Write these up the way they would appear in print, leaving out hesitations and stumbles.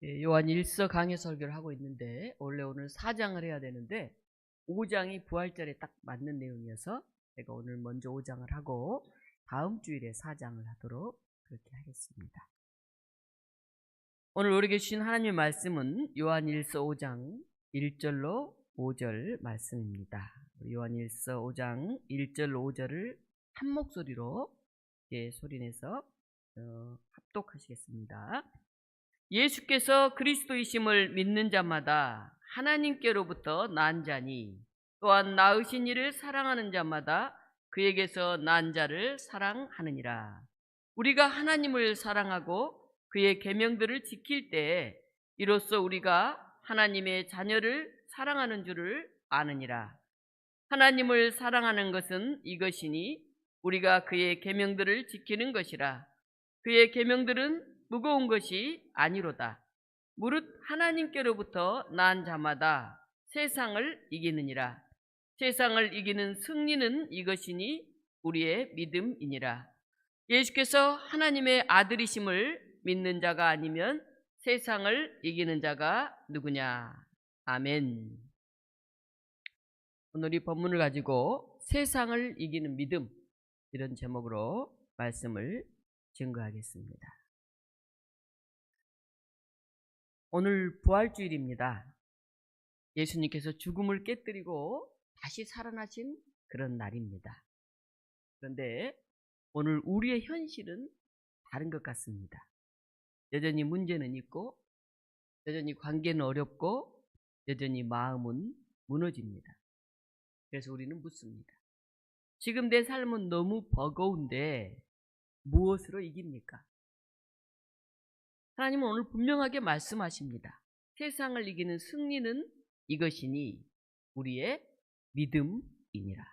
요한 1서 강해 설교를 하고 있는데 원래 오늘 4장을 해야 되는데 5장이 부활절에 딱 맞는 내용이어서 제가 오늘 먼저 5장을 하고 다음 주일에 4장을 하도록 그렇게 하겠습니다. 오늘 우리에게 주신 하나님의 말씀은 요한 1서 5장 1절로 5절 말씀입니다. 요한 1서 5장 1절 5절을 한 목소리로 소리내서 합독하시겠습니다. 예수께서 그리스도이심을 믿는 자마다 하나님께로부터 난 자니 또한 낳으신 이를 사랑하는 자마다 그에게서 난 자를 사랑하느니라. 우리가 하나님을 사랑하고 그의 계명들을 지킬 때에 이로써 우리가 하나님의 자녀를 사랑하는 줄을 아느니라. 하나님을 사랑하는 것은 이것이니 우리가 그의 계명들을 지키는 것이라. 그의 계명들은 무거운 것이 아니로다. 무릇 하나님께로부터 난 자마다 세상을 이기느니라. 세상을 이기는 승리는 이것이니 우리의 믿음이니라. 예수께서 하나님의 아들이심을 믿는 자가 아니면 세상을 이기는 자가 누구냐. 아멘. 오늘 이 본문을 가지고 세상을 이기는 믿음, 이런 제목으로 말씀을 증거하겠습니다. 오늘 부활주일입니다. 예수님께서 죽음을 깨뜨리고 다시 살아나신 그런 날입니다. 그런데 오늘 우리의 현실은 다른 것 같습니다. 여전히 문제는 있고 여전히 관계는 어렵고 여전히 마음은 무너집니다. 그래서 우리는 묻습니다. 지금 내 삶은 너무 버거운데 무엇으로 이깁니까? 하나님은 오늘 분명하게 말씀하십니다. 세상을 이기는 승리는 이것이니 우리의 믿음이니라.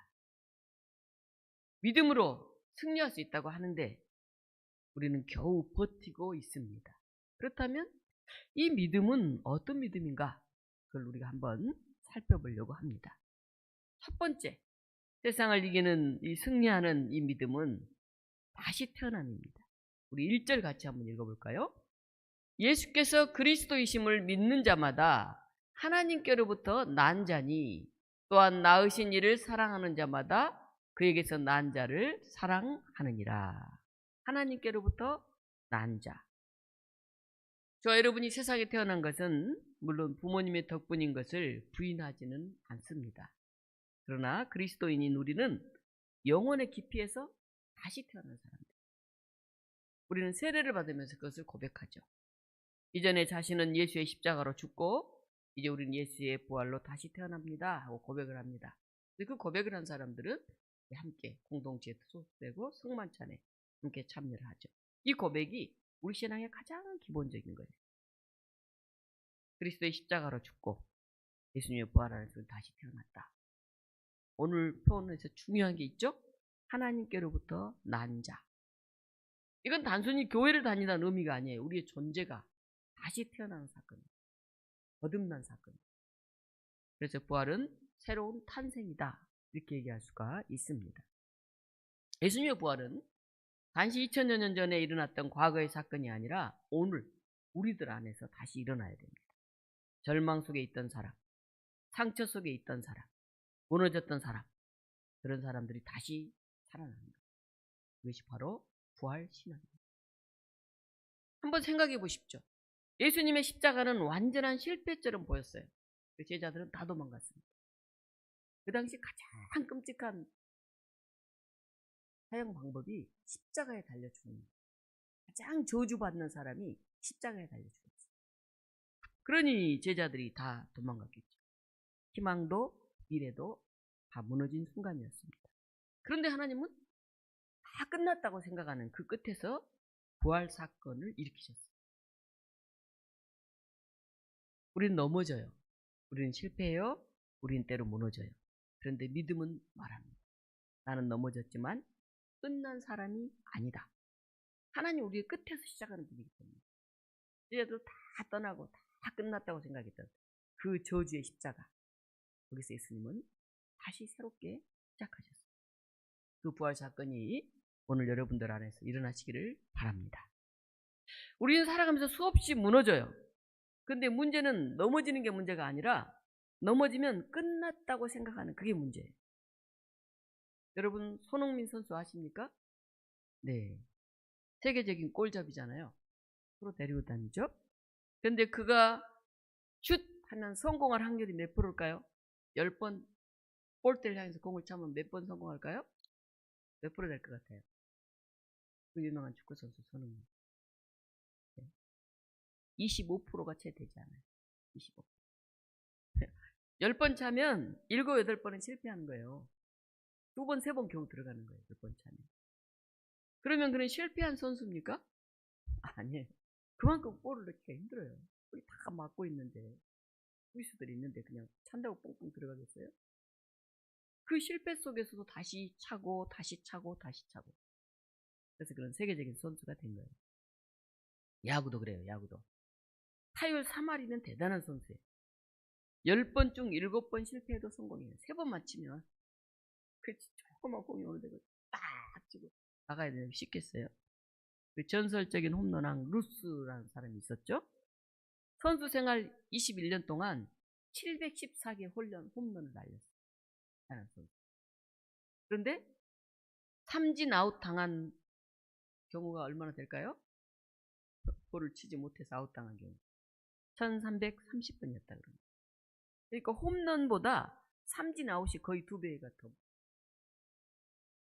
믿음으로 승리할 수 있다고 하는데 우리는 겨우 버티고 있습니다. 그렇다면 이 믿음은 어떤 믿음인가? 그걸 우리가 한번 살펴보려고 합니다. 첫 번째, 세상을 이기는 이 승리하는 이 믿음은 다시 태어남입니다. 우리 1절 같이 한번 읽어볼까요? 예수께서 그리스도이심을 믿는 자마다 하나님께로부터 난 자니 또한 낳으신 이를 사랑하는 자마다 그에게서 난 자를 사랑하느니라. 하나님께로부터 난 자. 저와 여러분이 세상에 태어난 것은 물론 부모님의 덕분인 것을 부인하지는 않습니다. 그러나 그리스도인인 우리는 영혼의 깊이에서 다시 태어난 사람들. 우리는 세례를 받으면서 그것을 고백하죠. 이전에 자신은 예수의 십자가로 죽고 이제 우리는 예수의 부활로 다시 태어납니다 하고 고백을 합니다. 그 고백을 한 사람들은 함께 공동체에 소속되고 성만찬에 함께 참여를 하죠. 이 고백이 우리 신앙의 가장 기본적인 거예요. 그리스도의 십자가로 죽고 예수님의 부활하면서 다시 태어났다. 오늘 표현에서 중요한 게 있죠. 하나님께로부터 난 자. 이건 단순히 교회를 다니다는 의미가 아니에요. 우리의 존재가 다시 태어나는 사건입니다. 거듭난 사건입니다. 그래서 부활은 새로운 탄생이다, 이렇게 얘기할 수가 있습니다. 예수님의 부활은 단지 2000여 년 전에 일어났던 과거의 사건이 아니라 오늘 우리들 안에서 다시 일어나야 됩니다. 절망 속에 있던 사람, 상처 속에 있던 사람, 무너졌던 사람, 그런 사람들이 다시 살아나는 것. 그것이 바로 부활 신앙입니다. 한번 생각해 보십시오. 예수님의 십자가는 완전한 실패처럼 보였어요. 그 제자들은 다 도망갔습니다. 그 당시 가장 끔찍한 사형 방법이 십자가에 달려 죽는 거예요. 가장 저주받는 사람이 십자가에 달려 죽었어요. 그러니 제자들이 다 도망갔겠죠. 희망도 미래도 다 무너진 순간이었습니다. 그런데 하나님은 다 끝났다고 생각하는 그 끝에서 부활 사건을 일으키셨어요. 우리는 넘어져요. 우리는 실패해요. 우리는 때로 무너져요. 그런데 믿음은 말합니다. 나는 넘어졌지만 끝난 사람이 아니다. 하나님 우리의 끝에서 시작하는 분이기 때문에 제자들 다 떠나고 다 끝났다고 생각했던 그 저주의 십자가, 거기서 예수님은 다시 새롭게 시작하셨어요. 그 부활 사건이 오늘 여러분들 안에서 일어나시기를 바랍니다. 우리는 살아가면서 수없이 무너져요. 근데 문제는 넘어지는 게 문제가 아니라 넘어지면 끝났다고 생각하는 그게 문제예요. 여러분 손흥민 선수 아십니까? 네. 세계적인 골잡이잖아요. 프로 데리고 다니죠. 근데 그가 슛 하면 성공할 확률이 몇 프로일까요? 10번 골대를 향해서 공을 차면 몇 번 성공할까요? 몇 프로 될 것 같아요? 그 유명한 축구 선수 손흥민. 네. 25%가 채 되지 않아요. 25%. 10번 차면 7, 8번은 실패하는 거예요. 2번, 3번 겨우 들어가는 거예요. 10번 차면. 그러면 그는 실패한 선수입니까? 아니에요. 그만큼 볼을 넣기가 힘들어요. 우리 다 막고 있는데, 후이수들이 있는데 그냥 찬다고 뽕뽕 들어가겠어요? 그 실패 속에서도 다시 차고 다시 차고 다시 차고. 그래서 그런 세계적인 선수가 된 거예요. 야구도 그래요. 야구도. 타율 3할이면 대단한 선수예요. 10번 중 7번 실패해도 성공해요. 3번 맞히면 그 조그만 공이 오는데 딱 치고 나가야 되는 게 쉽겠어요? 그 전설적인 홈런왕 루스라는 사람이 있었죠. 선수 생활 21년 동안 714개 홈런을 날렸어요. 그런데 삼진 아웃 당한 경우가 얼마나 될까요? 볼을 치지 못해서 아웃 당한 경우 1330번이었다 그럽니다. 그러니까 홈런보다 삼진 아웃이 거의 2배가 더.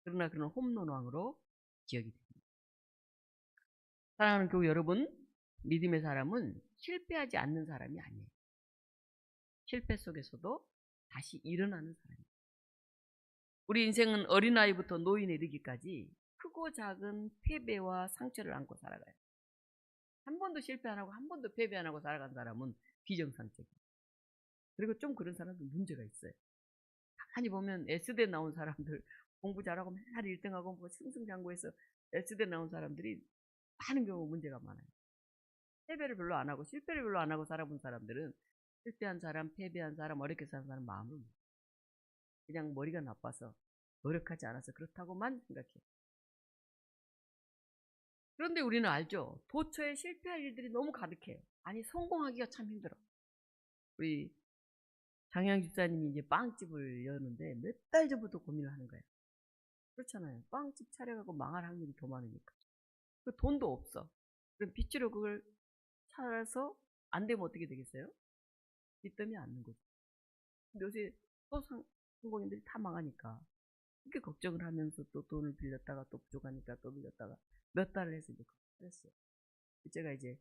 그러나 그는 홈런왕으로 기억이 됩니다. 사랑하는 교우 여러분, 믿음의 사람은 실패하지 않는 사람이 아니에요. 실패 속에서도 다시 일어나는 사람이에요. 우리 인생은 어린아이부터 노인에 이르기까지 크고 작은 패배와 상처를 안고 살아가요. 한 번도 실패 안 하고 한 번도 패배 안 하고 살아간 사람은 비정상적이에요. 그리고 좀 그런 사람들 문제가 있어요. 가만히 보면 S대 나온 사람들, 공부 잘하고 맨날 1등하고 뭐 승승장구해서 S대 나온 사람들이 많은 경우 문제가 많아요. 패배를 별로 안 하고 실패를 별로 안 하고 살아본 사람들은 실패한 사람, 패배한 사람, 어렵게 사는 사람 마음을 그냥 머리가 나빠서 노력하지 않아서 그렇다고만 생각해요. 그런데 우리는 알죠. 도처에 실패할 일들이 너무 가득해요. 아니 성공하기가 참 힘들어. 우리 장양 집사님이 이제 빵집을 여는데 몇 달 전부터 고민을 하는 거예요. 그렇잖아요. 빵집 차려가고 망할 확률이 더 많으니까. 그 돈도 없어. 그럼 빚으로 그걸 차려서 안 되면 어떻게 되겠어요? 빚더미 않는 거죠. 근데 요새 소상공인들이 다 망하니까 그렇게 걱정을 하면서 또 돈을 빌렸다가 또 부족하니까 또 빌렸다가 몇 달을 해서 이제 차렸어요. 제가 이제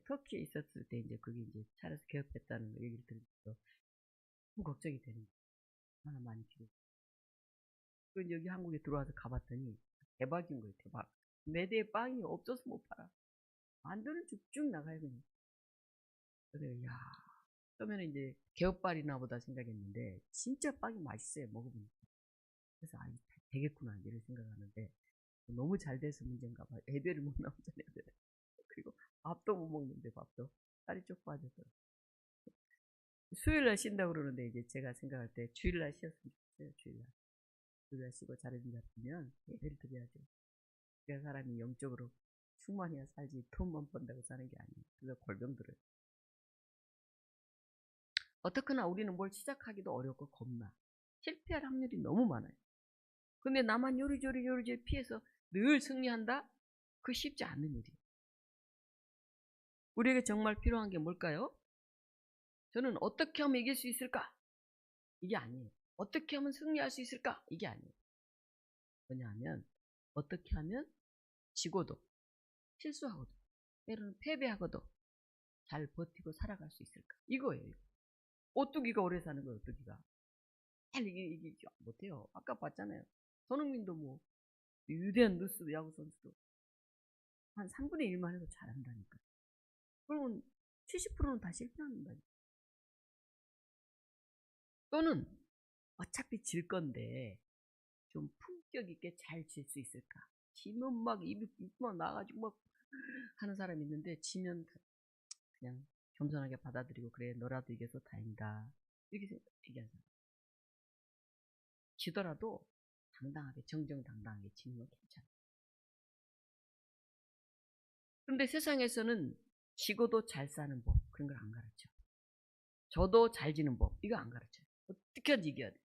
터키에 있었을 때 이제 그게 이제 차려서 개업했다는 얘기를 들으면서 좀 걱정이 되는 거예요. 하나 많이 필요. 그리고 여기 한국에 들어와서 가봤더니 대박인 거예요. 대박. 매대에 빵이 없어서 못 팔아. 만두는 쭉쭉 나가요 그냥. 그래서 야, 처음에는 이제 개업발이나 보다 생각했는데 진짜 빵이 맛있어요. 먹어보니까. 그래서 아, 되겠구나 이런 생각하는데 너무 잘 돼서 문제인가 봐. 애들을 못 나오잖아요. 애들. 그리고 밥도 못 먹는데 밥도 살이 쭉 빠져서 수요일날 쉰다고 그러는데 이제 제가 생각할 때 주일날 쉬었으면 좋겠어요. 주일날 쉬고 잘해준 것 같으면 예배를 드려야죠. 그래야 사람이 영적으로 충만해야 살지 돈만 번다고 사는 게 아니에요. 그래서 골병 들어요. 어떻거나 우리는 뭘 시작하기도 어렵고 겁나. 실패할 확률이 너무 많아요. 근데 나만 요리조리 피해서 늘 승리한다? 그거 쉽지 않은 일이에요. 우리에게 정말 필요한 게 뭘까요? 저는 어떻게 하면 이길 수 있을까? 이게 아니에요. 어떻게 하면 승리할 수 있을까? 이게 아니에요. 뭐냐면 어떻게 하면 지고도 실수하고도 때로는 패배하고도 잘 버티고 살아갈 수 있을까? 이거예요. 오뚜기가 오래 사는 거예요. 오뚜기가. 잘 이기지 못해요. 아까 봤잖아요. 손흥민도 뭐 위대한 루스도 야구 선수도 한 3분의 1만 해도 잘한다니까. 그러면 70%는 다 실패한다니까. 또는 어차피 질 건데 좀 품격 있게 잘 질 수 있을까? 지면 막 입이 막 나가지고 막 하는 사람이 있는데 지면 그냥 겸손하게 받아들이고 그래 너라도 이겨서 다행이다 이렇게 얘기하는 사람. 지더라도 당당하게 정정당당하게 지는 건 괜찮아. 그런데 세상에서는 쉬고도 잘 사는 법, 그런 걸 안 가르쳐. 저도 잘 지는 법, 이거 안 가르쳐요. 어떻게 하지 이겨야 돼.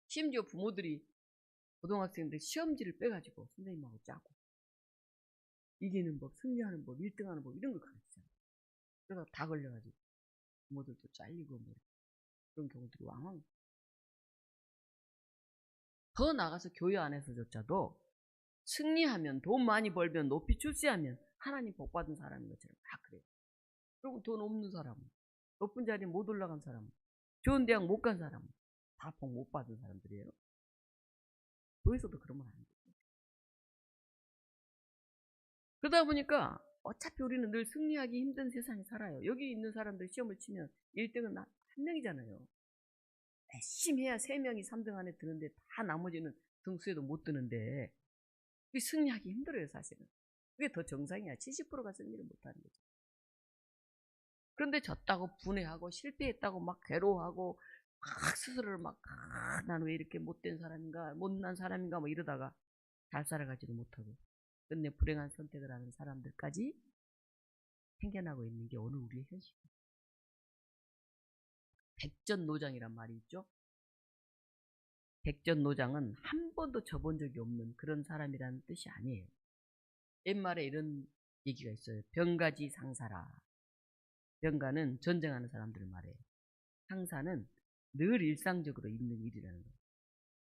심지어 부모들이 고등학생들 시험지를 빼가지고 선생님하고 짜고 이기는 법, 승리하는 법, 1등하는 법 이런 걸 가르쳐요. 그래서 다 걸려가지고 부모들도 잘리고 뭐 그런 경우들이 왕왕. 더 나가서 교회 안에서조차도 승리하면, 돈 많이 벌면, 높이 출세하면 하나님 복 받은 사람인 것처럼 다 그래요. 그리고 돈 없는 사람은, 높은 자리에 못 올라간 사람은, 좋은 대학 못 간 사람은 다 복 못 받은 사람들이에요. 교회에서도 그러면 안 돼요. 그러다 보니까 어차피 우리는 늘 승리하기 힘든 세상에 살아요. 여기 있는 사람들 시험을 치면 1등은 한 명이잖아요. 열심히 해야 3명이 3등 안에 드는데 다 나머지는 등수에도 못 드는데 승리하기 힘들어요 사실은. 그게 더 정상이야. 70%가 승리를 못하는 거죠. 그런데 졌다고 분해하고 실패했다고 막 괴로워하고 막 스스로를 막 나는 왜 이렇게 못된 사람인가, 못난 사람인가 뭐 이러다가 잘 살아가지도 못하고 끝내 불행한 선택을 하는 사람들까지 생겨나고 있는 게 오늘 우리의 현실이에요. 백전노장이란 말이 있죠. 백전노장은 한 번도 져본 적이 없는 그런 사람이라는 뜻이 아니에요. 옛말에 이런 얘기가 있어요. 병가지 상사라. 병가는 전쟁하는 사람들을 말해요. 상사는 늘 일상적으로 있는 일이라는 거예요.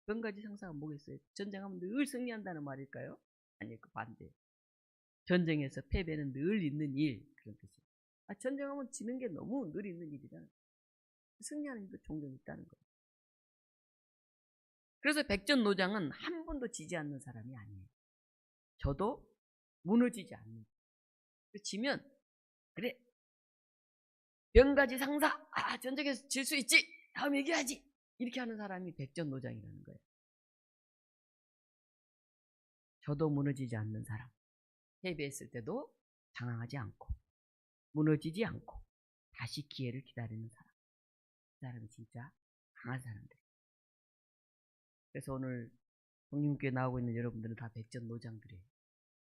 병가지 상사가 뭐겠어요? 전쟁하면 늘 승리한다는 말일까요? 아니요, 그 반대. 전쟁에서 패배는 늘 있는 일, 그런 뜻이에요. 전쟁하면 지는 게 너무 늘 있는 일이라 승리하는 일도 종종 있다는 거예요. 그래서 백전노장은 한 번도 지지 않는 사람이 아니에요. 저도 무너지지 않는. 지면 그래, 병가지 상사, 전쟁에서 질 수 있지, 다음 얘기하지, 이렇게 하는 사람이 백전노장이라는 거예요. 저도 무너지지 않는 사람, 패배했을 때도 당황하지 않고 무너지지 않고 다시 기회를 기다리는 사람, 그 사람이 진짜 강한 사람들. 그래서 오늘 성령교회 나오고 있는 여러분들은 다 백전노장들이에요.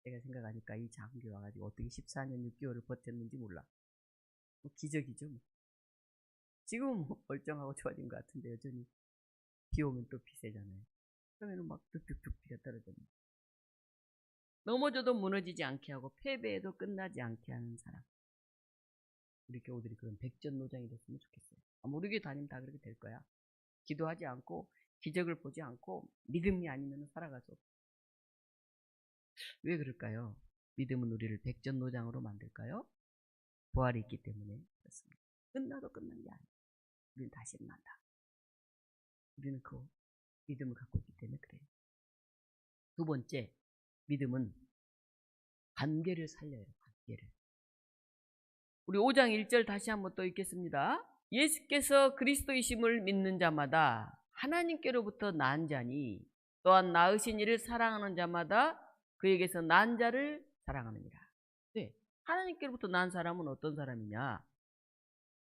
제가 생각하니까 이 장교에 와가지고 어떻게 14년 6개월을 버텼는지 몰라. 뭐 기적이죠. 뭐. 지금은 뭐 멀쩡하고 좋아진 것 같은데 여전히 비 오면 또 비 세잖아요. 그러면 막 뚝뚝뚝 비가 떨어집니다. 넘어져도 무너지지 않게 하고 패배해도 끝나지 않게 하는 사람. 우리 교우들이 그런 백전노장이 됐으면 좋겠어요. 우리 교회 다니면 다 그렇게 될 거야. 기도하지 않고 기적을 보지 않고 믿음이 아니면 살아갈 수 없어. 왜 그럴까요? 믿음은 우리를 백전노장으로 만들까요? 부활이 있기 때문에 그렇습니다. 끝나도 끝난 게 아니에요. 우리는 다시 만난다. 우리는 그 믿음을 갖고 있기 때문에 그래요. 두 번째, 믿음은 관계를 살려요. 관계를. 우리 5장 1절 다시 한번 또 읽겠습니다. 예수께서 그리스도이심을 믿는 자마다 하나님께로부터 난 자니 또한 낳으신 이를 사랑하는 자마다 그에게서 난 자를 사랑하느니라. 네, 하나님께로부터 난 사람은 어떤 사람이냐?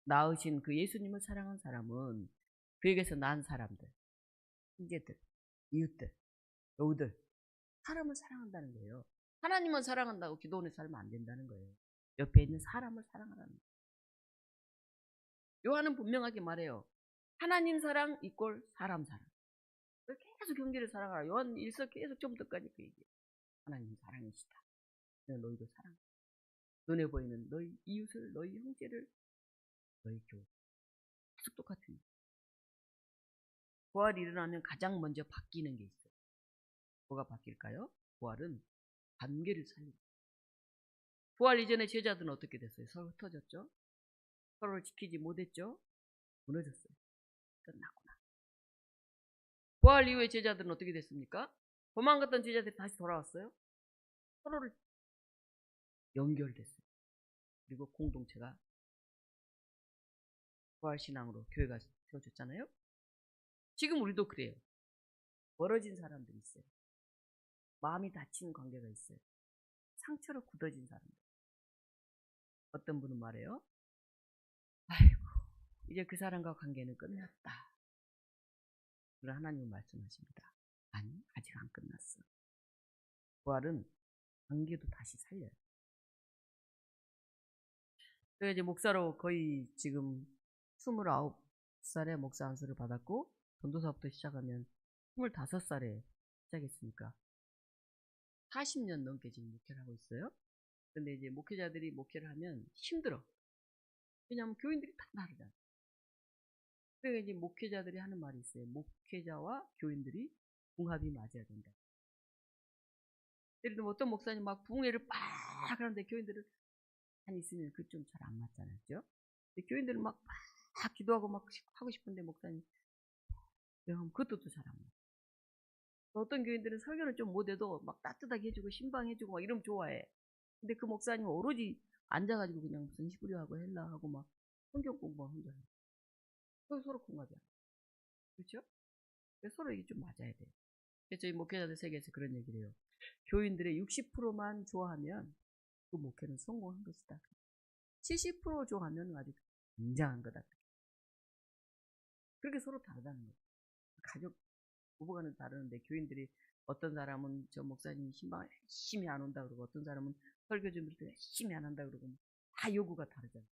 낳으신 그 예수님을 사랑한 사람은 그에게서 난 사람들, 형제들, 이웃들, 여우들, 사람을 사랑한다는 거예요. 하나님만 사랑한다고 기도원에 살면 안 된다는 거예요. 옆에 있는 사람을 사랑하라는 거예요. 요한은 분명하게 말해요. 하나님 사랑 이꼴 사람 사랑. 계속 형제를 사랑하라. 요한 1서 계속 처음부터까지 그 얘기예요. 하나님 사랑이시다. 내가 너희도 사랑해. 눈에 보이는 너희 이웃을, 너희 형제를, 너희 교우. 계속 똑같은 거예요. 부활이 일어나면 가장 먼저 바뀌는 게 있어요. 뭐가 바뀔까요? 부활은 관계를 살립니다. 부활 이전에 제자들은 어떻게 됐어요? 서로 흩어졌죠? 서로를 지키지 못했죠? 무너졌어요. 끝났구나. 부활 이후에 제자들은 어떻게 됐습니까? 도망갔던 제자들이 다시 돌아왔어요. 서로를 연결됐어요. 그리고 공동체가 부활신앙으로 교회가 세워졌잖아요. 지금 우리도 그래요. 멀어진 사람들이 있어요. 마음이 다친 관계가 있어요. 상처로 굳어진 사람들. 어떤 분은 말해요. 아이고, 이제 그 사람과 관계는 끝났다. 그런 하나님은 말씀하십니다. 아니, 아직 안 끝났어. 부활은 관계도 다시 살려요. 제가 이제 목사로 거의 지금 29살에 목사 안수를 받았고, 전도사부터 시작하면 25살에 시작했으니까 40년 넘게 지금 목회를 하고 있어요. 근데 이제 목회자들이 목회를 하면 힘들어. 왜냐하면 교인들이 다 다르잖아. 그러니까 이제 목회자들이 하는 말이 있어요. 목회자와 교인들이 궁합이 맞아야 된다. 예를 들면 어떤 목사님 막 부흥회를 막 하는데 교인들은 한 있으면 그 좀 잘 안 맞잖아요. 그죠? 교인들은 막 기도하고 막 하고 싶은데 목사님 그것도 또 잘 안 맞아. 어떤 교인들은 설교를 좀 못해도 막 따뜻하게 해주고 신방해주고 막 이러면 좋아해. 근데 그 목사님은 오로지 앉아가지고 그냥 무슨 히브리어하고 헬라하고 막 성경 공부만 혼자 해. 그래서 서로 궁합이 안 돼. 그렇죠? 그래서 서로 이게 좀 맞아야 돼요. 그래서 저희 목회자들 세계에서 그런 얘기를 해요. 교인들의 60%만 좋아하면 그 목회는 성공한 것이다. 70% 좋아하면 아주 굉장한 거다. 그렇게 서로 다르다는 거예요. 가족 부부간은 다르는데 교인들이 어떤 사람은 저 목사님 신방 열심히 안 온다 그러고 어떤 사람은 설교 준비를 열심히 안 한다 그러고 다 요구가 다르잖아요.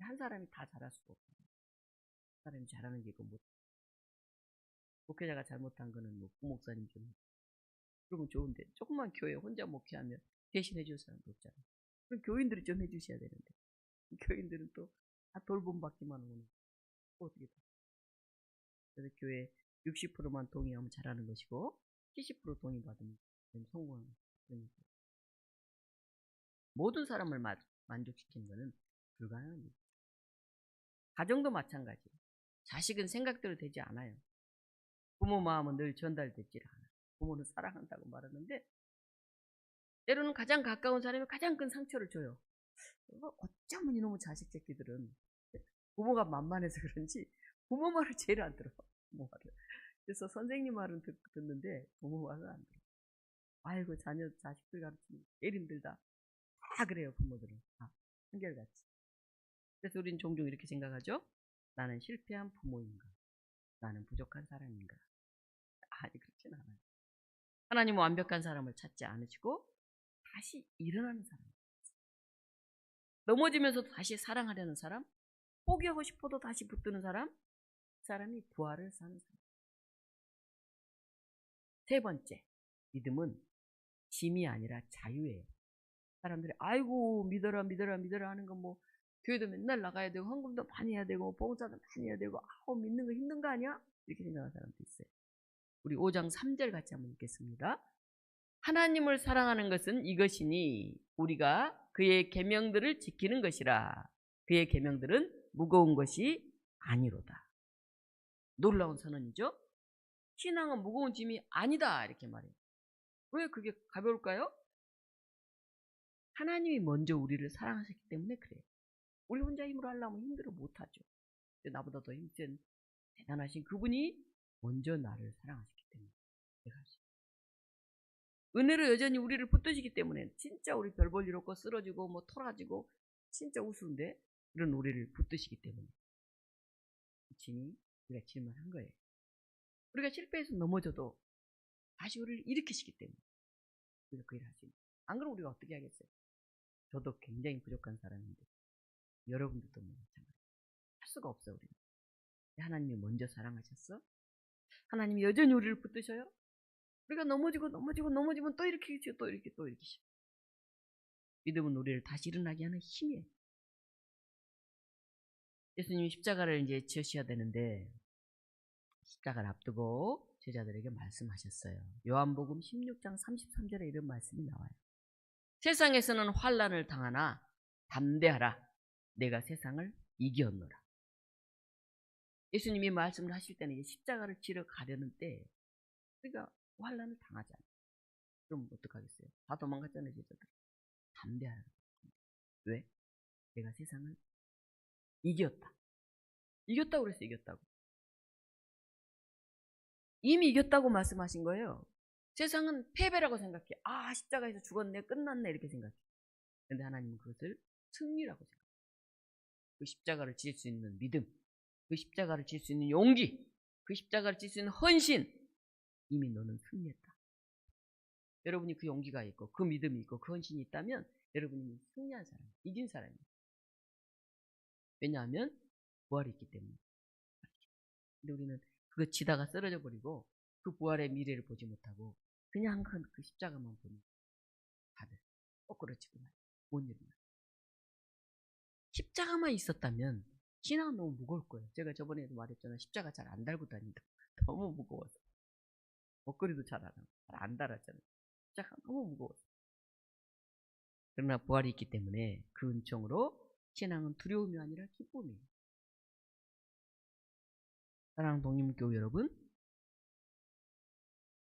한 사람이 다 잘할 수가 없어요. 한 사람이 잘하는 게 있고 못. 목회자가 잘못한 거는 뭐 부목사님 좀 그러면 좋은데 조금만 교회 혼자 목회하면 대신 해줄 사람도 없잖아요. 그럼 교인들이 좀 해주셔야 되는데 교인들은 또 다 돌봄받기만 오는 어떻게 돼? 그래서 교회 60%만 동의하면 잘하는 것이고 70% 동의받으면 성공하는 거예요. 모든 사람을 만족시키는 것은 불가능한 일이에요. 가정도 마찬가지. 자식은 생각대로 되지 않아요. 부모 마음은 늘 전달되질 않아요. 부모는 사랑한다고 말하는데 때로는 가장 가까운 사람이 가장 큰 상처를 줘요. 어쩌면 이놈의 자식 새끼들은 부모가 만만해서 그런지 부모 말을 제일 안 들어. 부모 말을. 그래서 선생님 말은 듣는데 부모 말은 안 들어. 아이고 자식들 가르치는 제일 힘들다. 다 그래요 부모들은. 다 한결같이. 그래서 우리는 종종 이렇게 생각하죠. 나는 실패한 부모인가? 나는 부족한 사람인가? 아니 그렇진 않아요. 하나님은 완벽한 사람을 찾지 않으시고 다시 일어나는 사람. 넘어지면서도 다시 사랑하려는 사람. 포기하고 싶어도 다시 붙드는 사람. 그 사람이 부활을 사는 사람. 세 번째, 믿음은 짐이 아니라 자유예요. 사람들이 아이고 믿어라 믿어라 믿어라 하는 건 뭐 교회도 맨날 나가야 되고 헌금도 많이 해야 되고 봉사도 많이 해야 되고 아우 믿는 거 힘든 거 아니야? 이렇게 생각하는 사람도 있어요. 우리 5장 3절 같이 한번 읽겠습니다. 하나님을 사랑하는 것은 이것이니 우리가 그의 계명들을 지키는 것이라. 그의 계명들은 무거운 것이 아니로다. 놀라운 선언이죠. 신앙은 무거운 짐이 아니다 이렇게 말해요. 왜 그게 가벼울까요? 하나님이 먼저 우리를 사랑하셨기 때문에 그래요. 우리 혼자 힘으로 하려면 힘들어 못하죠. 나보다 더 힘센 대단하신 그분이 먼저 나를 사랑하셨기 때문에 내가 할 수 있어요. 은혜로 여전히 우리를 붙드시기 때문에 진짜 우리 별 볼 일 없고 쓰러지고 뭐 토라지고 진짜 우스운데 이런 우리를 붙드시기 때문에 짐이 우리가 질만한 거예요. 우리가 실패해서 넘어져도 다시 우리를 일으키시기 때문에 우리가 그 일을 할 수 있는. 안 그러면 우리가 어떻게 하겠어요? 저도 굉장히 부족한 사람인데 여러분들도 마찬가지예요. 할 수가 없어 우리는. 하나님이 먼저 사랑하셨어. 하나님이 여전히 우리를 붙드셔요. 우리가 넘어지면 또 일으키시고 또 일으키시고. 믿음은 우리를 다시 일어나게 하는 힘이에요. 예수님이 십자가를 이제 지으셔야 되는데 십자가를 앞두고 제자들에게 말씀하셨어요. 요한복음 16장 33절에 이런 말씀이 나와요. 세상에서는 환난을 당하나 담대하라. 내가 세상을 이겼노라. 예수님이 말씀을 하실 때는 이제 십자가를 지러 가려는 때 우리가 환난을 당하잖아요. 그럼 어떡하겠어요? 다 도망갔잖아요. 제자들. 담대하라. 왜? 내가 세상을 이겼다. 이겼다고 그랬어요. 이겼다고. 이미 이겼다고 말씀하신 거예요. 세상은 패배라고 생각해. 아 십자가에서 죽었네. 끝났네. 이렇게 생각해. 그런데 하나님은 그것을 승리라고 생각해요. 그 십자가를 질 수 있는 믿음, 그 십자가를 질 수 있는 용기, 그 십자가를 질 수 있는 헌신, 이미 너는 승리했다. 여러분이 그 용기가 있고 그 믿음이 있고 그 헌신이 있다면 여러분이 승리한 사람, 이긴 사람이에요. 왜냐하면 부활이 있기 때문에. 근데 우리는 그거 지다가 쓰러져 버리고 그 부활의 미래를 보지 못하고 그냥 그 십자가만 보는 다들 엎그러지고 못 일어나. 십자가만 있었다면 신앙은 너무 무거울 거예요. 제가 저번에도 말했잖아요. 십자가 잘 안 달고 다닌다. 너무 무거워서. 먹거리도 잘 안 달았잖아요. 십자가 너무 무거워서. 그러나 부활이 있기 때문에 그 은총으로 신앙은 두려움이 아니라 기쁨이에요. 사랑하는 독립교회 여러분,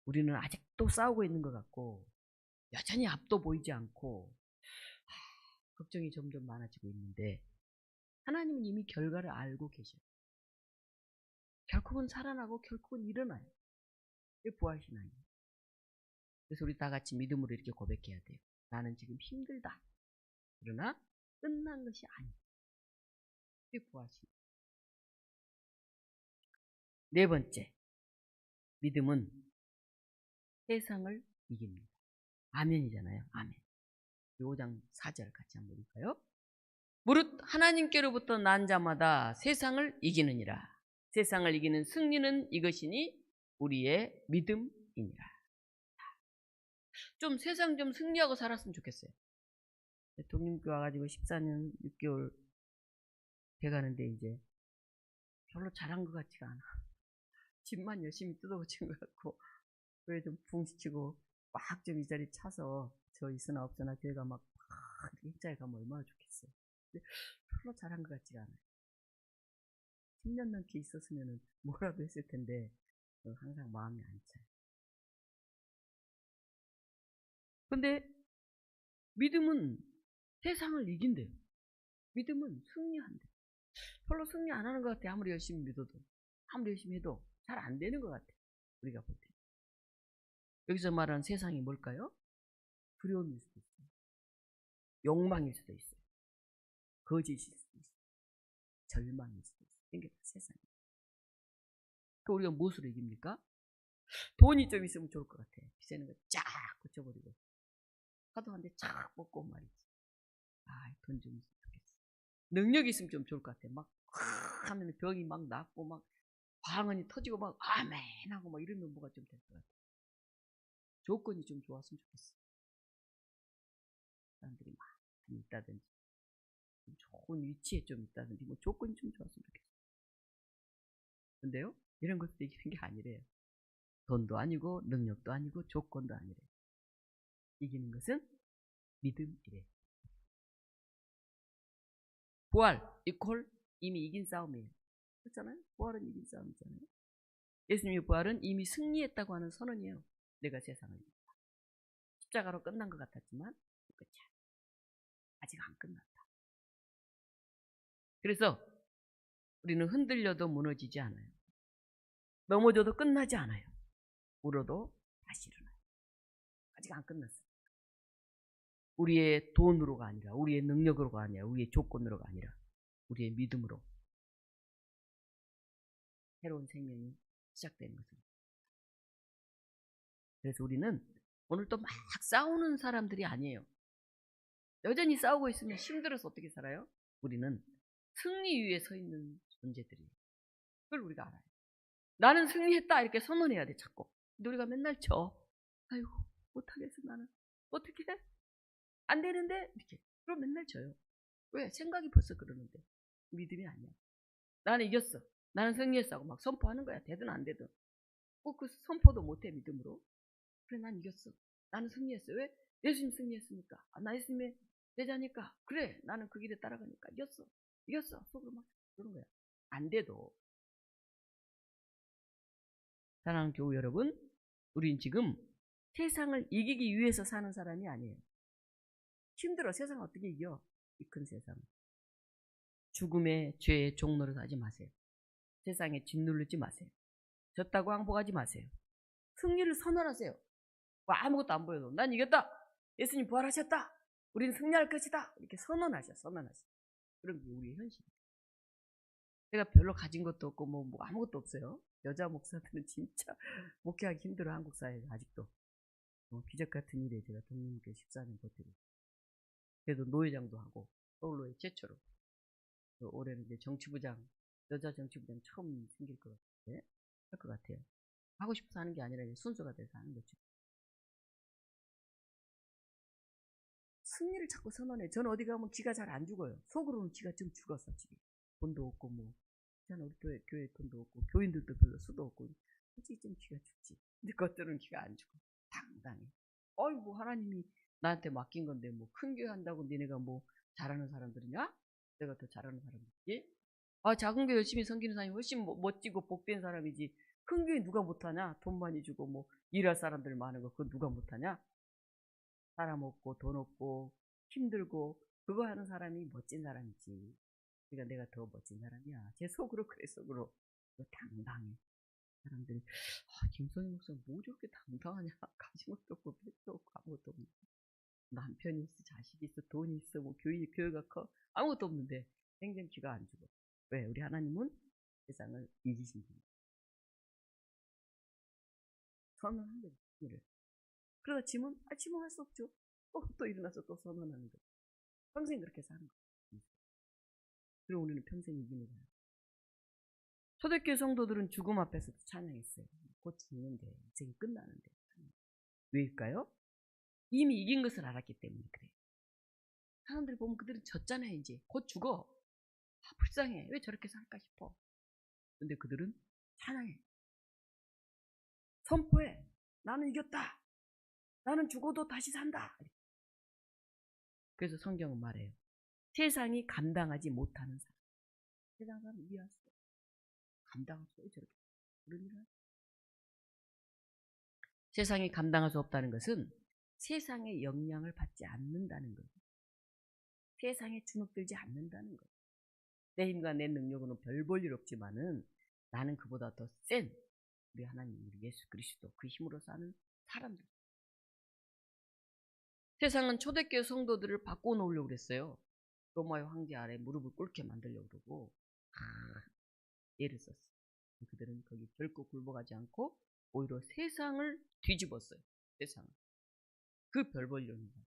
우리는 아직도 싸우고 있는 것 같고 여전히 앞도 보이지 않고 걱정이 점점 많아지고 있는데 하나님은 이미 결과를 알고 계셔요. 결국은 살아나고 결국은 일어나요. 이게 부활신앙이에요. 그래서 우리 다 같이 믿음으로 이렇게 고백해야 돼요. 나는 지금 힘들다. 그러나 끝난 것이 아니다. 이게 부활신앙. 네 번째, 믿음은 세상을 이깁니다. 아멘이잖아요. 아멘. 5장 4절 같이 한번 볼까요? 무릇 하나님께로부터 난 자마다 세상을 이기느니라. 세상을 이기는 승리는 이것이니 우리의 믿음이니라. 좀 세상 좀 승리하고 살았으면 좋겠어요. 독립교회 와가지고 14년 6개월 돼가는데 이제 별로 잘한 것 같지가 않아. 집만 열심히 뜯어고친 것 같고 교회 좀 붕시치고 막 좀 이 자리 차서 저 있으나 없으나 교회가 막 일자리 가면 얼마나 좋겠어요. 근데 별로 잘한 것 같지가 않아요. 10년 넘게 있었으면 뭐라도 했을 텐데 항상 마음이 안 차요. 근데 믿음은 세상을 이긴대요. 믿음은 승리한대요. 별로 승리 안 하는 것 같아요. 아무리 열심히 믿어도. 아무리 열심히 해도 잘 안 되는 것 같아요. 우리가 볼 때. 여기서 말하는 세상이 뭘까요? 두려움일 수도 있어요. 욕망일 수도 있어요. 거짓일 수도 있어요. 절망일 수도 있어요. 이게 다 세상이에요. 그 우리가 무엇으로 이깁니까? 돈이 좀 있으면 좋을 것 같아. 비싸는 거 쫙 고쳐버리고 파도 한 대 쫙 먹고 말이지. 돈 좀 있으면 좋겠어. 능력이 있으면 좀 좋을 것 같아. 막 하면 병이 막 낫고 막 방언이 터지고 막 아멘 하고 막 이러면 뭐가 좀 될 것 같아. 조건이 좀 좋았으면 좋겠어. 사람들이 많이 있다든지 좀 좋은 위치에 좀 있다든지 뭐 조건이 좀 좋았으면 좋겠어. 근데요, 이런 것도 이기는 게 아니래요. 돈도 아니고 능력도 아니고 조건도 아니래요. 이기는 것은 믿음이래요. 부활 이퀄 이미 이긴 싸움이에요. 그렇잖아요? 부활은 이긴 싸움이잖아요. 예수님의 부활은 이미 승리했다고 하는 선언이에요. 내가 세상을 이겼다. 십자가로 끝난 것 같았지만 끝이야. 아직 안 끝났다. 그래서 우리는 흔들려도 무너지지 않아요. 넘어져도 끝나지 않아요. 울어도 다시 일어나요. 아직 안 끝났어요. 우리의 돈으로가 아니라 우리의 능력으로가 아니라 우리의 조건으로가 아니라 우리의 믿음으로 새로운 생명이 시작되는 것입니다. 그래서 우리는 오늘 또 막 싸우는 사람들이 아니에요. 여전히 싸우고 있으면 힘들어서 어떻게 살아요? 우리는 승리 위에 서 있는 존재들이에요. 그걸 우리가 알아요. 나는 승리했다 이렇게 선언해야 돼 자꾸. 근데 우리가 맨날 져. 아이고 못하겠어 나는. 어떻게 해? 안 되는데 이렇게. 그럼 맨날 져요. 왜? 생각이 벌써 그러는데. 믿음이 아니야. 나는 이겼어. 나는 승리했어 하고 막 선포하는 거야. 되든 안 되든. 꼭 그 선포도 못해 믿음으로. 그래 난 이겼어. 나는 승리했어. 왜? 예수님 승리했으니까. 나 예수님의 제자니까. 그래 나는 그 길에 따라가니까 이겼어. 이겼어. 속으로 막 그러는 거야. 안 돼도. 사랑하는 교우 여러분, 우린 지금 세상을 이기기 위해서 사는 사람이 아니에요. 힘들어. 세상 어떻게 이겨? 이 큰 세상. 죽음의 죄의 종로를 하지 마세요. 세상에 짓누르지 마세요. 졌다고 항복하지 마세요. 승리를 선언하세요. 뭐 아무것도 안 보여도 난 이겼다. 예수님 부활하셨다. 우리는 승리할 것이다. 이렇게 선언하셔. 그런 게 우리의 현실이에요. 내가 별로 가진 것도 없고 뭐 아무것도 없어요. 여자 목사들은 진짜 목회하기 힘들어. 한국 사회에 아직도. 기적 같은 일에 제가 독립교회 14년 버티고 그래도 노회장도 하고 서울로에 최초로 올해는 이제 정치부장, 여자 정치부장 처음 생길 것 같은데, 할 것 같아요. 하고 싶어서 하는 게 아니라 순서가 돼서 하는 거죠. 승리를 자꾸 선언해. 저는 어디 가면 기가 잘 안 죽어요. 속으로는 기가 좀 죽었어, 지금. 돈도 없고, 뭐. 저는 우리 교회 돈도 없고, 교인들도 별로 수도 없고, 솔직히 좀 기가 죽지. 근데 그것들은 기가 안 죽어. 당당해. 어이, 뭐, 하나님이 나한테 맡긴 건데, 뭐, 큰 교회 한다고 니네가 뭐, 잘하는 사람들이냐? 내가 더 잘하는 사람이지? 아, 작은 교회 열심히 섬기는 사람이 훨씬 멋지고 복된 사람이지. 큰 교회 누가 못하냐? 돈 많이 주고, 뭐, 일할 사람들 많은 거, 그거 누가 못하냐? 사람 없고 돈 없고 힘들고 그거 하는 사람이 멋진 사람이지. 그러니까 내가 더 멋진 사람이야. 제 속으로 그래. 속으로 당당해. 사람들이 김성희 목사 뭐 저렇게 당당하냐. 가진 것도 없고 뱃도 없고 아무것도 없는데 남편이 있어 자식이 있어 돈이 있어 뭐 교회가 커 아무것도 없는데 생전기가 안 죽어. 왜? 우리 하나님은 세상을 이기신 분이야. 선언한 거지. 그러다 지문? 지문할 수 없죠. 또 일어나서 또 선언하는 거죠. 평생 그렇게 사는 거예요. 그리고 우리는 평생 이기는 거예요. 초대교회 성도들은 죽음 앞에서도 찬양했어요. 곧 죽는데, 인생이 끝나는데. 왜일까요? 이미 이긴 것을 알았기 때문에 그래요. 사람들이 보면 그들은 졌잖아요, 이제. 곧 죽어. 불쌍해. 왜 저렇게 살까 싶어. 근데 그들은 찬양해. 선포해. 나는 이겼다. 나는 죽어도 다시 산다. 그래서 성경은 말해요. 세상이 감당하지 못하는 사람. 세상 사람 이해할 수 없어. 감당할 수 없어. 저렇게. 그런 일을 세상이 감당할 수 없다는 것은 세상의 영향을 받지 않는다는 거예요. 세상에 주눅들지 않는다는 거예요. 내 힘과 내 능력으로는 별 볼 일 없지만은 나는 그보다 더 센 우리 하나님, 우리 예수 그리스도 그 힘으로 사는 사람들. 세상은 초대교회 성도들을 바꿔놓으려고 그랬어요. 로마의 황제 아래 무릎을 꿇게 만들려고 그러고 예를 썼어요. 그들은 거기 결코 굴복하지 않고 오히려 세상을 뒤집었어요. 세상을. 그 별 볼 일 없는 거예요.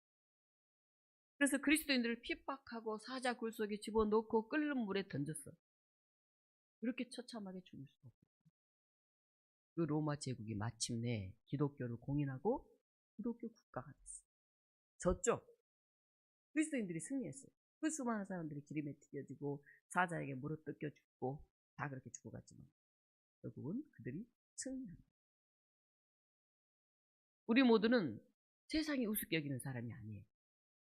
그래서 그리스도인들을 핍박하고 사자 굴 속에 집어넣고 끓는 물에 던졌어. 그렇게 처참하게 죽을 수가 없어요. 그 로마 제국이 마침내 기독교를 공인하고 기독교 국가가 됐어요. 졌죠? 그리스도인들이 승리했어요. 그 수많은 사람들이 기름에 튀겨지고 사자에게 물어 뜯겨 죽고 다 그렇게 죽어갔지만 결국은 그들이 승리한 거예요. 우리 모두는 세상이 우습게 여기는 사람이 아니에요.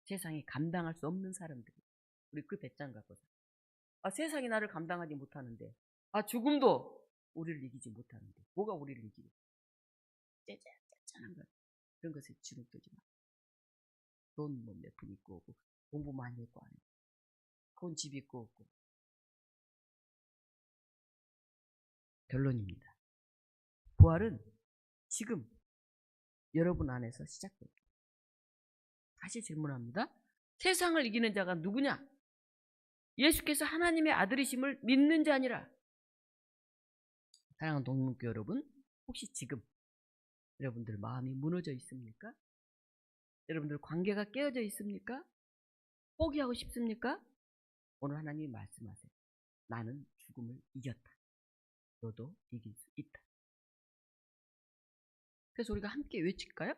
세상이 감당할 수 없는 사람들이. 우리 그 배짱 갖고 살아요. 세상이 나를 감당하지 못하는데 죽음도 우리를 이기지 못하는데 뭐가 우리를 이기겠어? 째째째째한 것 그런 것에 주눅들지 마. 돈 뭐 몇 푼 있고 오고 공부 많이 했고 안 했고 돈 집 있고 없고 결론입니다. 부활은 지금 여러분 안에서 시작됩니다. 다시 질문합니다. 세상을 이기는 자가 누구냐? 예수께서 하나님의 아들이심을 믿는 자니라. 사랑하는 동문교 여러분, 혹시 지금 여러분들 마음이 무너져 있습니까? 여러분들 관계가 깨어져 있습니까? 포기하고 싶습니까? 오늘 하나님이 말씀하세요. 나는 죽음을 이겼다. 너도 이길 수 있다. 그래서 우리가 함께 외칠까요?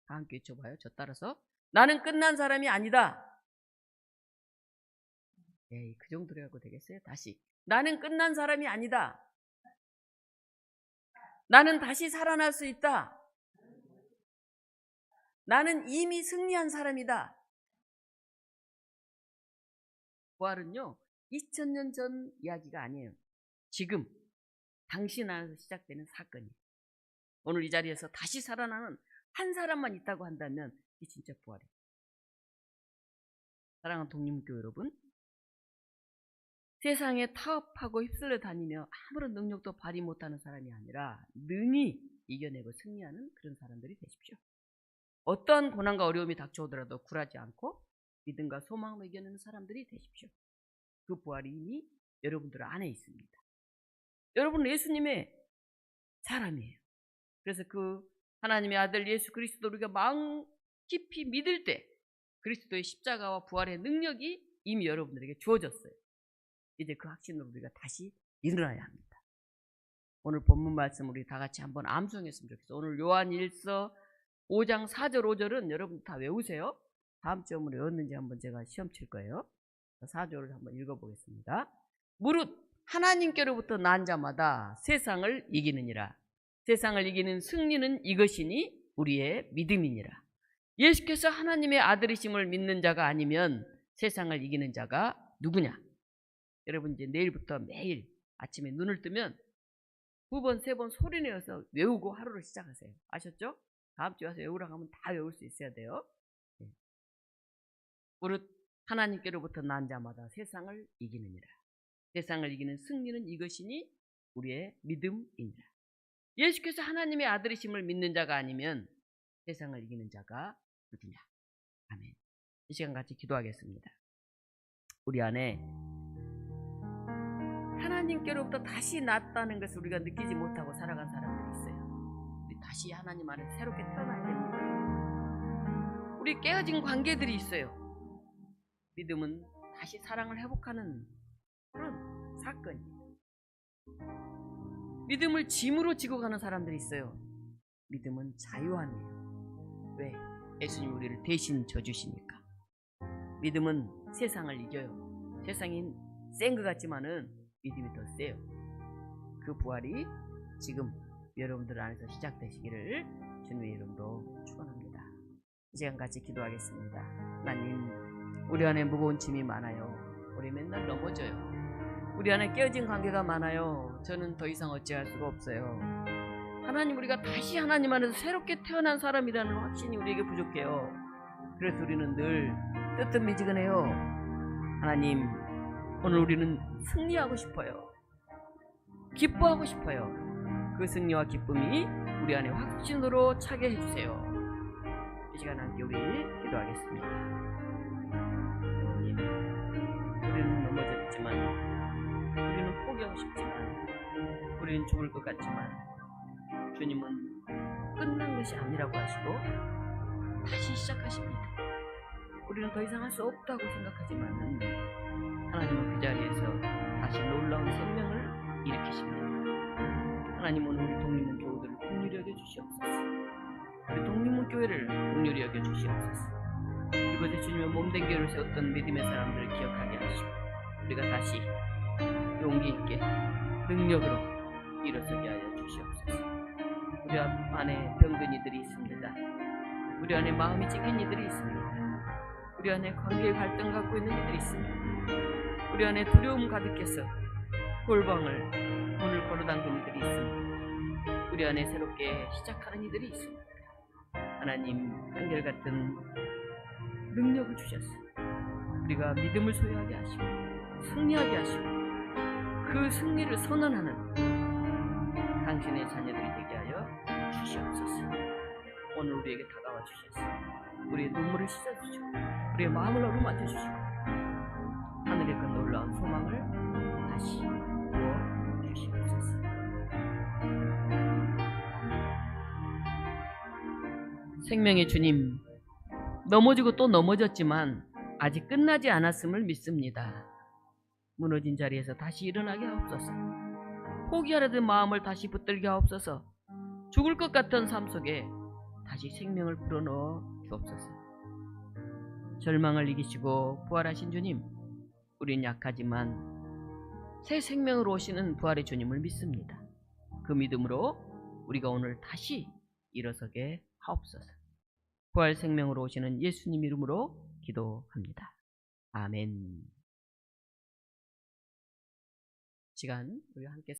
다 함께 외쳐봐요. 저 따라서 나는 끝난 사람이 아니다. 에이, 그 정도로 하고 되겠어요? 다시 나는 끝난 사람이 아니다. 나는 다시 살아날 수 있다. 나는 이미 승리한 사람이다. 부활은요 2000년 전 이야기가 아니에요. 지금 당신 안에서 시작되는 사건이에요. 오늘 이 자리에서 다시 살아나는 한 사람만 있다고 한다면 이게 진짜 부활이에요. 사랑하는 독립교 여러분, 세상에 타협하고 휩쓸려 다니며 아무런 능력도 발휘 못하는 사람이 아니라 능히 이겨내고 승리하는 그런 사람들이 되십시오. 어떠한 고난과 어려움이 닥쳐오더라도 굴하지 않고 믿음과 소망으로 이겨내는 사람들이 되십시오. 그 부활이 이미 여러분들 안에 있습니다. 여러분은 예수님의 사람이에요. 그래서 그 하나님의 아들 예수 그리스도를 우리가 마음 깊이 믿을 때 그리스도의 십자가와 부활의 능력이 이미 여러분들에게 주어졌어요. 이제 그 확신으로 우리가 다시 일어나야 합니다. 오늘 본문 말씀 우리 다 같이 한번 암송했으면 좋겠어요. 오늘 요한 1서 5장 4절 5절은 여러분 다 외우세요. 다음 주에 오늘 외웠는지 한번 제가 시험 칠 거예요. 4절을 한번 읽어보겠습니다. 무릇 하나님께로부터 난 자마다 세상을 이기느니라. 세상을 이기는 승리는 이것이니 우리의 믿음이니라. 예수께서 하나님의 아들이심을 믿는 자가 아니면 세상을 이기는 자가 누구냐? 여러분 이제 내일부터 매일 아침에 눈을 뜨면 2번, 3번 소리내어서 외우고 하루를 시작하세요. 아셨죠? 다음 주에 와서 외우라고 하면 다 외울 수 있어야 돼요. 무릇 하나님께로부터 난 자마다 세상을 이기느니라. 세상을 이기는 승리는 이것이니 우리의 믿음이니라. 예수께서 하나님의 아들이심을 믿는 자가 아니면 세상을 이기는 자가 누구냐? 아멘. 이 시간 같이 기도하겠습니다. 우리 안에 하나님께로부터 다시 났다는 것을 우리가 느끼지 못하고 살아간 사람들이 있어요. 우리 다시 하나님 안에 새롭게 태어나야 됩니다. 우리 깨어진 관계들이 있어요. 믿음은 다시 사랑을 회복하는 그런 사건이에요. 믿음을 짐으로 지고 가는 사람들이 있어요. 믿음은 자유함이에요. 왜? 예수님 우리를 대신 져주시니까. 믿음은 세상을 이겨요. 세상이 센 것 같지만은 믿음이 더 세요. 그 부활이 지금 여러분들 안에서 시작되시기를 주님의 이름으로 축원합니다. 이 시간 같이 기도하겠습니다. 하나님, 우리 안에 무거운 짐이 많아요. 우리 맨날 넘어져요. 우리 안에 깨어진 관계가 많아요. 저는 더 이상 어찌할 수가 없어요. 하나님, 우리가 다시 하나님 안에서 새롭게 태어난 사람이라는 확신이 우리에게 부족해요. 그래서 우리는 늘 뜨뜻미지근해요. 하나님, 오늘 우리는 승리하고 싶어요. 기뻐하고 싶어요. 그 승리와 기쁨이 우리 안에 확신으로 차게 해주세요. 이 시간 함께 우리 기도하겠습니다. 하나님, 우리는 넘어졌지만, 우리는 포기하고 싶지만, 우리는 죽을 것 같지만, 주님은 끝난 것이 아니라고 하시고 다시 시작하십니다. 우리는 더 이상 할 수 없다고 생각하지만 하나님은 그 자리에서 다시 놀라운 생명을 일으키십니다. 하나님, 오늘 우리 독립문 교우들을 긍휼히 여겨 주시옵소서. 우리 독립문 교회를 긍휼히 여겨 주시옵소서. 이곳에 주님의 몸된 교회를 세웠던 믿음의 사람들을 기억하게 하시고 우리가 다시 용기 있게 능력으로 일어서게 하여 주시옵소서. 우리 안에 병든 이들이 있습니다. 우리 안에 마음이 찢긴 이들이 있습니다. 우리 안에 관계의 갈등 갖고 있는 이들이 있습니다. 우리 안에 두려움 가득해서 골방을 문을 걸어당긴 이들이 있습니다. 우리 안에 새롭게 시작하는 이들이 있습니다. 하나님, 한결같은 능력을 주셔서 우리가 믿음을 소유하게 하시고 승리하게 하시고 그 승리를 선언하는 당신의 자녀들이 되게 하여 주시옵소서. 오늘 우리에게 다가와 주셔서 우리의 눈물을 씻어주시고 우리의 마음을 어루만져 주시고 하늘의 그 놀라운 소망을 다시 부어 주시옵소서. 생명의 주님, 넘어지고 또 넘어졌지만 아직 끝나지 않았음을 믿습니다. 무너진 자리에서 다시 일어나게 하옵소서. 포기하려던 마음을 다시 붙들게 하옵소서. 죽을 것 같던 삶 속에 다시 생명을 불어넣어 주옵소서. 절망을 이기시고 부활하신 주님, 우린 약하지만 새 생명으로 오시는 부활의 주님을 믿습니다. 그 믿음으로 우리가 오늘 다시 일어서게 하옵소서. 부활 생명으로 오시는 예수님 이름으로 기도합니다. 아멘. 시간 우리 함께